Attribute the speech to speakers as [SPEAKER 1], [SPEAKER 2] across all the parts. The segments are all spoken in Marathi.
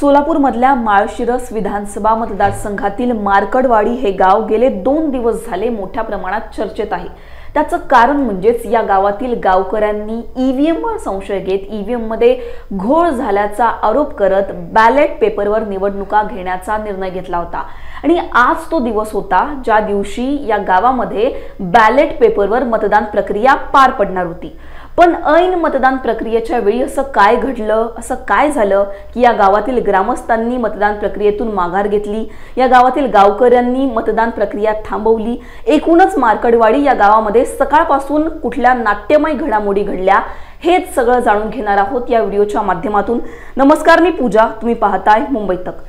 [SPEAKER 1] सोलापूर मधल्या माळशिरस विधानसभा मतदारसंघातील मार्कडवाडी हे गाव गेले 2 दिवस झाले मोठ्या प्रमाणात चर्चेत आहे। त्याचं कारण म्हणजेच या गावातील गावकऱ्यांनी ईव्हीएमवर संशय घेत ईव्हीएममध्ये घोळ झाल्याचा आरोप करत बॅलेट पेपरवर निवडणुका घेण्याचा निर्णय घेतला होता। आणि आज तो दिवस होता ज्या दिवशी या गावामध्ये बॅलेट पेपरवर मतदान प्रक्रिया पार पडणार होती। पण ऐन मतदान प्रक्रियेच्या वेळी असं काय घडलं, असं काय झालं की या गावातील ग्रामस्थांनी मतदान प्रक्रियेतून माघार घेतली, या गावातील गावकऱ्यांनी मतदान प्रक्रिया थांबवली। एकूणच मार्कडवाडी या गावामध्ये सकाळपासून कुठल्या नाट्यमय घडामोडी घडल्या हेच सगळं जाणून घेणार आहोत या व्हिडिओच्या माध्यमातून। नमस्कार, मी पूजा, तुम्ही पाहताय मुंबई तक।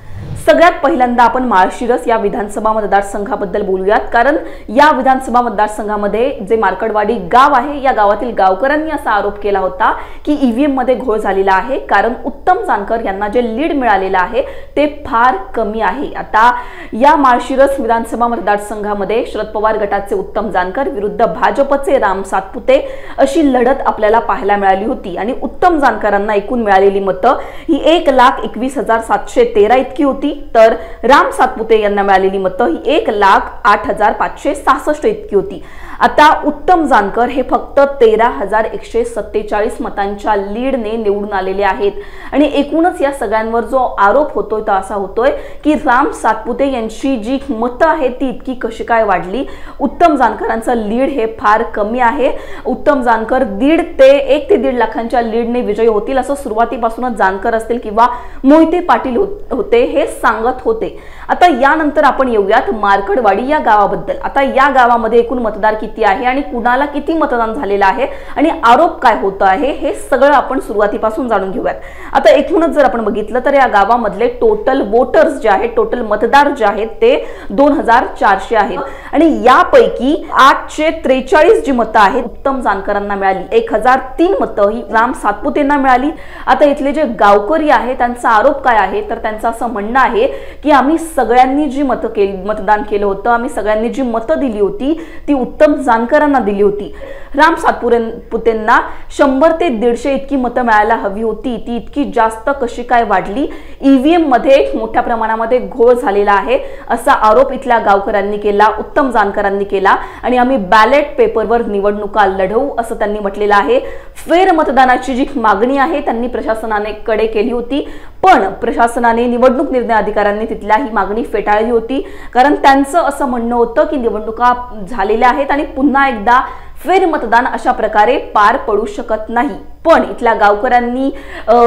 [SPEAKER 1] सगळ्यात पहिल्यांदा आपण माळशिरस या विधानसभा मतदारसंघाबद्दल बोलूयात, कारण या विधानसभा मतदारसंघामध्ये जे मार्कडवाडी गाव आहे या गावातील गावकऱ्यांनी असा आरोप केला होता की ईव्हीएम मध्ये घोळ झालेला आहे, कारण उत्तम जानकर यांना जे लीड मिळालेलं आहे ते फार कमी आहे। आता या माळशिरस विधानसभा मतदारसंघामध्ये शरद पवार गटाचे उत्तम जानकर विरुद्ध भाजपचे राम सातपुते अशी लढत आपल्याला पाहायला मिळाली होती आणि उत्तम जानकरांना एकूण मिळालेली मतं ही 1,21,713 इतकी होती, तर राम सातपुते यांना मिळालेली मतं ही 1,08,566 इतकी होती। आता उत्तम जानकर हे फक्त 13,147 मतांच्या लीडने निवडून आलेले आहेत आणि एकूणच या सगळ्यांवर जो आरोप होतोय तो असा होतोय की राम सातपुते यांची जी मतं आहेत ती इतकी कशी काय वाढली। उत्तम जानकरांचं लीड हे फार कमी आहे। उत्तम जानकर 1.5 ते 1.5 लाखांच्या लीडने विजयी होतील असं सुरुवातीपासूनच जानकर असतील किंवा मोहिते पाटील होते हे सांगत होते। आता यानंतर आपण येऊयात मार्कडवाडी या गावाबद्दल। आता या गावामध्ये एकूण मतदार किती आहे आणि कुणाला किती मतदान झालेलं आहे आणि आरोप काय होत आहे हे सगळं आपण सुरुवातीपासून जाणून घेऊयात। आता एकूणच जर आपण बघितलं तर या गावामधले टोटल वोटर्स जे आहेत, टोटल मतदार जे आहेत ते 2,400 आहेत आणि यापैकी 843 जी मतं आहेत उत्तम जानकरांना मिळाली, 1,003 मतं ही राम सातपुतेंना मिळाली। आता इथले जे गावकरी आहे त्यांचा आरोप काय आहे तर त्यांचं असं म्हणणं आहे की आम्ही सगळ्यांनी जी मतदान केलं होतं, आम्ही सगळ्यांनी जी मतं दिली होती ती उत्तम जानकरांना दिली होती। राम सातपुतेंना 100 ते 150 इतकी मतं मिळायला हवी होती, ती इतकी जास्त कशी काय वाढली। ईव्हीएम मध्ये मोठ्या प्रमाणामध्ये घोळ झालेला आहे असा आरोप इथल्या गावकऱ्यांनी केला, उत्तम जानकरांनी केला आणि आम्ही बॅलेट पेपरवर निवडणुका लढवू असं त्यांनी म्हटलेलं आहे। फेर मतदानाची जी मागणी आहे त्यांनी प्रशासनाकडे केली होती, पण प्रशासनाने निवडणूक निर्णय अधिकाऱ्यांनी तिथल्या ही मागणी फेटाळली होती, कारण त्यांचं असं म्हणणं होतं की निवडणुका झालेल्या आहेत आणि पुन्हा एकदा फेर मतदान अशा प्रकारे पार पडू शकत नाही। पण इथल्या गावकऱ्यांनी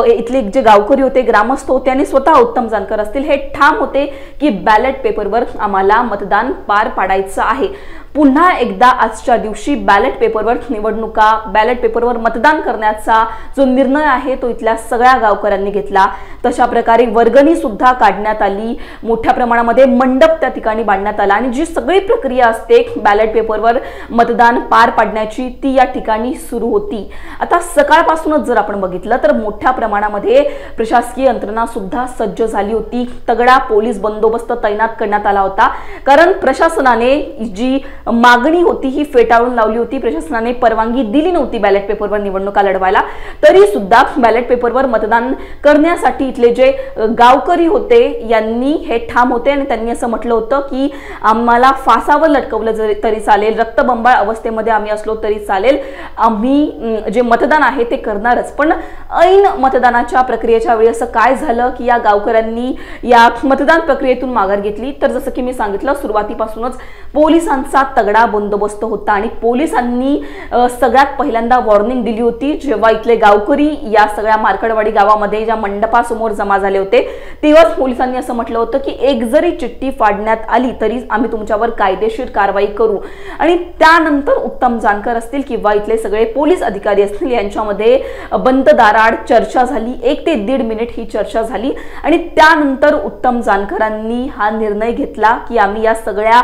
[SPEAKER 1] इथले जे गावकरी होते, ग्रामस्थ होते आणि स्वतः उत्तम जानकर असतील हे ठाम होते की बॅलेट पेपरवर आम्हाला मतदान पार पाडायचं आहे। पुन्हा एकदा आजच्या दिवशी बॅलेट पेपरवर निवडणुका, बॅलेट पेपरवर मतदान करण्याचा जो निर्णय आहे तो इथल्या सगळ्या गावकऱ्यांनी घेतला। तशा प्रकारे वर्गणी सुद्धा काढण्यात आली, मोठ्या प्रमाणामध्ये मंडप त्या ठिकाणी बांधण्यात आला आणि जी सगळी प्रक्रिया असते बॅलेट पेपरवर मतदान पार पाडण्याची ती या ठिकाणी सुरू होती। आता सकाळपासूनच जर आपण बघितलं तर मोठ्या प्रमाणामध्ये प्रशासकीय यंत्रणा सुद्धा सज्ज झाली होती, तगडा पोलीस बंदोबस्त तैनात करण्यात आला होता, कारण प्रशासनाने जी मागणी होती ही फेटाळून लावली होती। प्रशासनाने परवानगी दिली नव्हती बॅलेट पेपरवर निवडणुका लढवायला, तरी सुद्धा बॅलेट पेपरवर मतदान करण्यासाठी इथले जे गावकरी होते यांनी हे ठाम होते आणि त्यांनी असं म्हटलं होतं की आम्हाला फासावर लटकवलं तरी चालेल, रक्तबंबाळ अवस्थेमध्ये आम्ही असलो तरी चालेल, आम्ही जे मतदान आहे ते करणारच। पण ऐन मतदानाच्या प्रक्रियेच्या वेळी असं काय झालं की या गावकऱ्यांनी या मतदान प्रक्रियेतून माघार घेतली। तर जसं की मी सांगितलं सुरुवातीपासूनच पोलिसांचा तगडा बंदोबस्त होता आणि पोलिसांनी सगळ्यात पहिल्यांदा वॉर्निंग दिली होती जेव्हा इथले गावकरी या सगळ्या मार्कडवाडी गावामध्ये ज्या मंडपासमोर जमा झाले होते तेव्हाच पोलिसांनी असं म्हटलं होतं की एक जरी चिठ्ठी फाडण्यात आली तरी आम्ही तुमच्यावर कायदेशीर कारवाई करू। आणि त्यानंतर उत्तम जानकर असतील किंवा इथले सगळे पोलीस अधिकारी असतील यांच्यामध्ये बंद दाराआड चर्चा झाली, 1 ते 1.5 मिनिट ही चर्चा झाली आणि त्यानंतर उत्तम जानकरांनी हा निर्णय घेतला की आम्ही या सगळ्या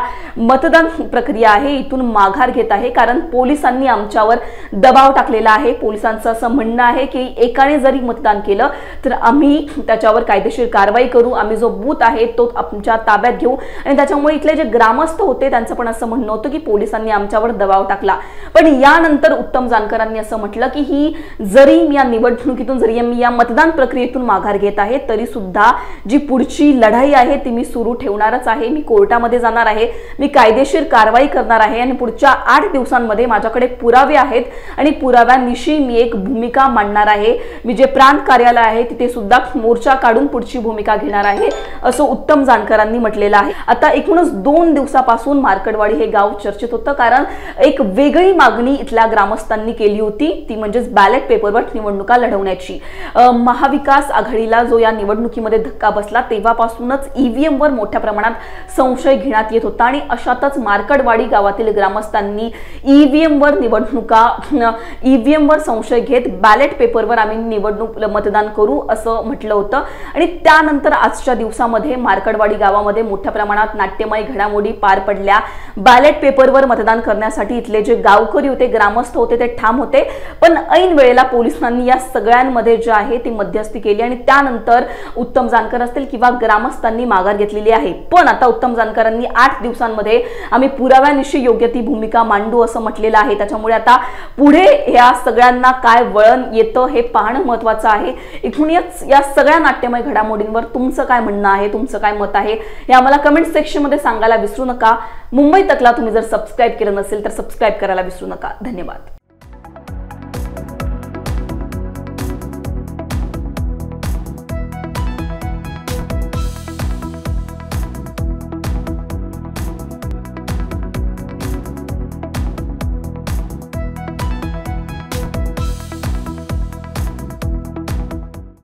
[SPEAKER 1] मतदान प्रक्रिया आहे इथून माघार घेत आहे, कारण पोलिसांनी आमच्यावर दबाव टाकलेला आहे। पोलिसांचं असं म्हणणं आहे की एकाने जरी मतदान केलं तर आम्ही त्याच्यावर कायदेशीर कारवाई करू, आम्ही जो बूथ आहे तो आमच्या ताब्यात घेऊ। आणि त्याच्यामुळे इथले जे ग्रामस्थ होते त्यांचं पण असं म्हणणं होतं की पोलिसांनी आमच्यावर दबाव टाकला। पण यानंतर उत्तम जानकरांनी असं म्हटलं की ही जरी मी या निवडणुकीतून जरी मी या मतदान प्रक्रियेतून माघार घेत आहे तरी सुद्धा जी पुढची लढाई आहे ती मी सुरू ठेवणारच आहे। मी कोर्टामध्ये जाणार आहे, मी कायदेशीर कारवाई करणार आहे आणि पुढच्या 8 दिवसांमध्ये माझ्याकडे पुरावे आहेत आणि पुराव्यानिशी मी एक भूमिका मांडणार आहे। मी जे प्रांत कार्यालय आहे तिथे सुद्धा मोर्चा काढून पुढची भूमिका घेणार आहे असं उत्तम जानकरांनी म्हटलेलं आहे। आता एकूणच 2 दिवसापासून मार्कडवाडी हे गाव चर्चेत होतं, कारण एक वेगळी मागणी इथल्या ग्रामस्थांनी केली होती, ती म्हणजे बॅलेट पेपरवर निवडणुका लढवण्याची। महाविकास आघाडीला जो या निवडणुकीमध्ये धक्का बसला तेव्हापासूनच ईव्हीएम वर मोठ्या प्रमाणात संशय घेण्यात येत होता आणि अशातच मार्कडवाडी गावातील ग्रामस्थांनी ईव्हीएम वर संशय घेत बॅलेट पेपरवर आम्ही निवडणूक मतदान करू असं म्हटलं होतं। आणि त्यानंतर आजच्या दिवसामध्ये मार्कडवाडी गावामध्ये मोठ्या प्रमाणात नाट्यमय घडामोडी पार पडल्या। बॅलेट पेपरवर मतदान करण्यासाठी इथले जे गावकरी होते, ग्रामस्थ होते ते ठाम होते, पण ऐन वेळेला पोलिसांनी या सगळ्यांमध्ये जे आहे ती मध्यस्थी केली आणि त्यानंतर उत्तम जानकर असतील किंवा ग्रामस्थांनी माघार घेतलेली आहे। पण आता उत्तम जानकरांनी 8 दिवसांमध्ये आम्ही पुराव्यानिशी योग्य ती भूमिका मांडू असं म्हटलेलं आहे। त्याच्यामुळे आता पुढे या सगळ्यांना काय वळण येतं हे पाहणं महत्त्वाचं आहे। एकूणच या सगळ्या नाट्यमय घडामोडींवर तुमचं काय म्हणणं आहे, तुमचं काय मत आहे हे आम्हाला कमेंट सेक्शन मध्ये सांगायला विसरू नका। मुंबई तकला तुम्ही जर सबस्क्राइब केलं नसेल तर सबस्क्राइब करायला विसरू नका। धन्यवाद।